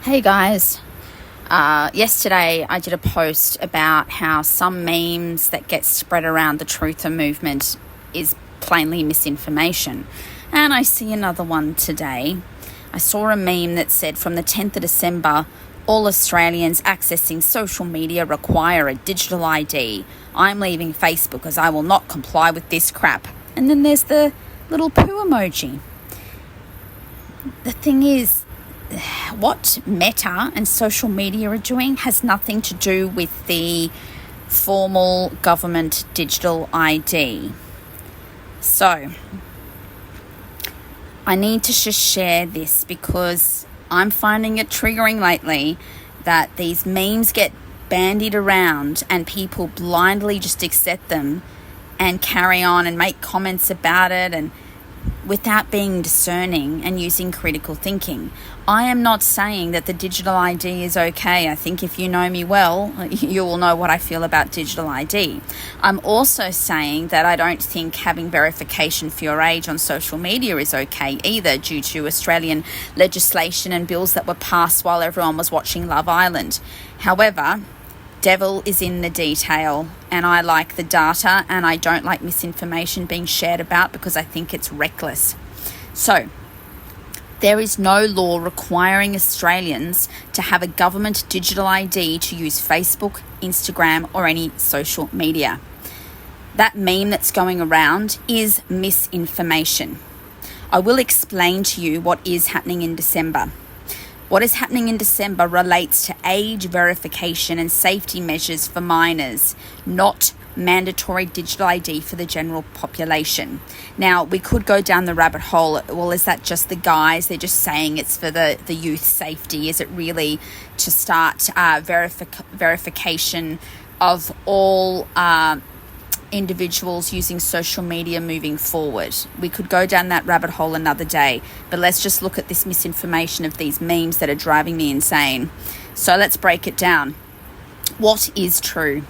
Hey guys, yesterday I did a post about how some memes that get spread around the truther movement is plainly misinformation. And I see another one today. I saw a meme that said from the 10th of December, all Australians accessing social media require a digital ID. I'm leaving Facebook as I will not comply with this crap. And then there's the little poo emoji. The thing is, what Meta and social media are doing has nothing to do with the formal government digital ID. So, I need to just share this because I'm finding it triggering lately that these memes get bandied around and people blindly just accept them and carry on and make comments about it and without being discerning and using critical thinking. I am not saying that the digital ID is okay. I think if you know me well, you will know what I feel about digital ID. I'm also saying that I don't think having verification for your age on social media is okay either, due to Australian legislation and bills that were passed while everyone was watching Love Island. However, devil is in the detail, and I like the data and I don't like misinformation being shared about because I think it's reckless. So, there is no law requiring Australians to have a government digital ID to use Facebook, Instagram, or any social media. That meme that's going around is misinformation. I will explain to you what is happening in December. What is happening in December relates to age verification and safety measures for minors, not mandatory digital ID for the general population. Now, we could go down the rabbit hole. Well, is that just the guys? They're just saying it's for the youth safety. Is it really to start verification of all individuals using social media moving forward? We could go down that rabbit hole another day, but let's just look at this misinformation of these memes that are driving me insane. So let's break it down. What is true?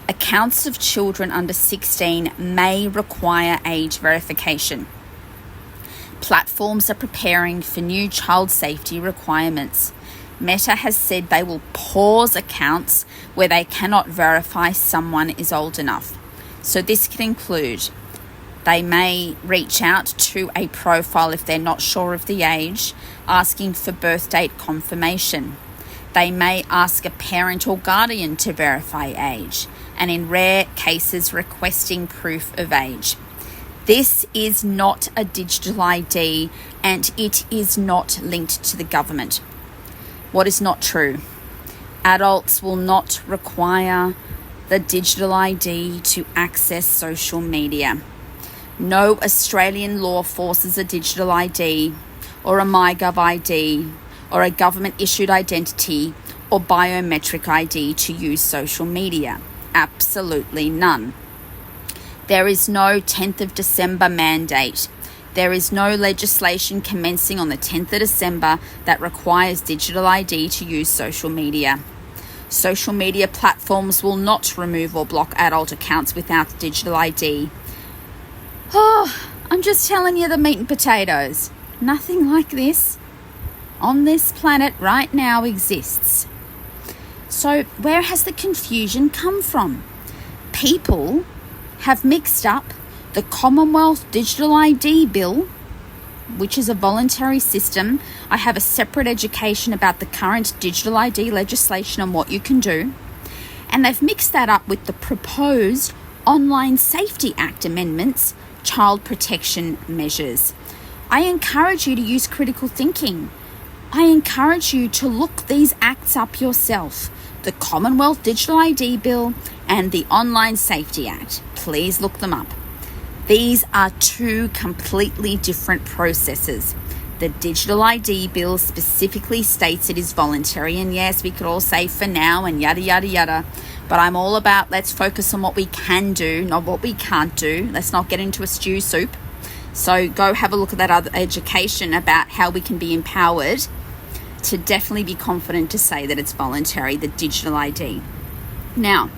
Accounts of children under 16 may require age verification. Platforms are preparing for new child safety requirements. Meta has said they will pause accounts where they cannot verify someone is old enough. So this can include, they may reach out to a profile if they're not sure of the age, asking for birth date confirmation. They may ask a parent or guardian to verify age, and in rare cases requesting proof of age. This is not a digital ID and it is not linked to the government. What is not true? Adults will not require the digital ID to access social media. No Australian law forces a digital ID or a MyGov ID or a government-issued identity or biometric ID to use social media. Absolutely none. There is no 10th of December mandate. There is no legislation commencing on the 10th of December that requires digital ID to use social media. Social media platforms will not remove or block adult accounts without digital ID. Oh, I'm just telling you the meat and potatoes. Nothing like this on this planet right now exists. So where has the confusion come from? People have mixed up the Commonwealth Digital ID Bill, which is a voluntary system. I have a separate education about the current digital ID legislation and what you can do. And they've mixed that up with the proposed Online Safety Act amendments, child protection measures. I encourage you to use critical thinking. I encourage you to look these acts up yourself. The Commonwealth Digital ID Bill and the Online Safety Act. Please look them up. These are two completely different processes. The Digital ID Bill specifically states it is voluntary, and yes, we could all say for now and yada yada yada, but I'm all about let's focus on what we can do, not what we can't do. Let's not get into a stew soup. So go have a look at that other education about how we can be empowered to definitely be confident to say that it's voluntary, the digital ID. Now,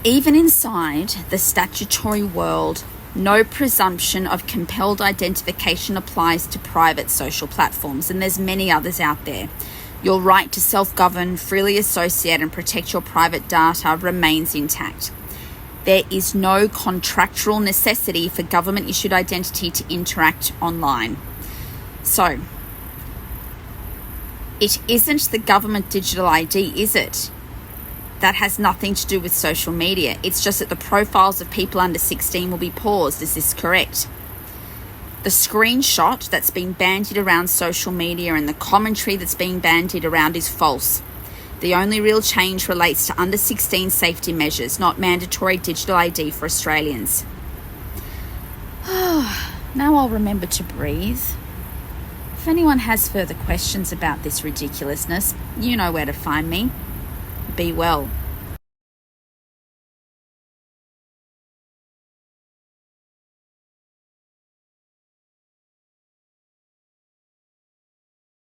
even inside the statutory world No presumption of compelled identification applies to private social platforms, and there's many others out there. Your right to self-govern, freely associate and protect your private data remains intact. There is no contractual necessity for government-issued identity to interact online. So, it isn't the government digital ID, is it? That has nothing to do with social media. It's just that the profiles of people under 16 will be paused. Is this correct? The screenshot that's been bandied around social media and the commentary that's being bandied around is false. The only real change relates to under 16 safety measures, not mandatory digital ID for Australians. Now I'll remember to breathe. If anyone has further questions about this ridiculousness, you know where to find me. Be well.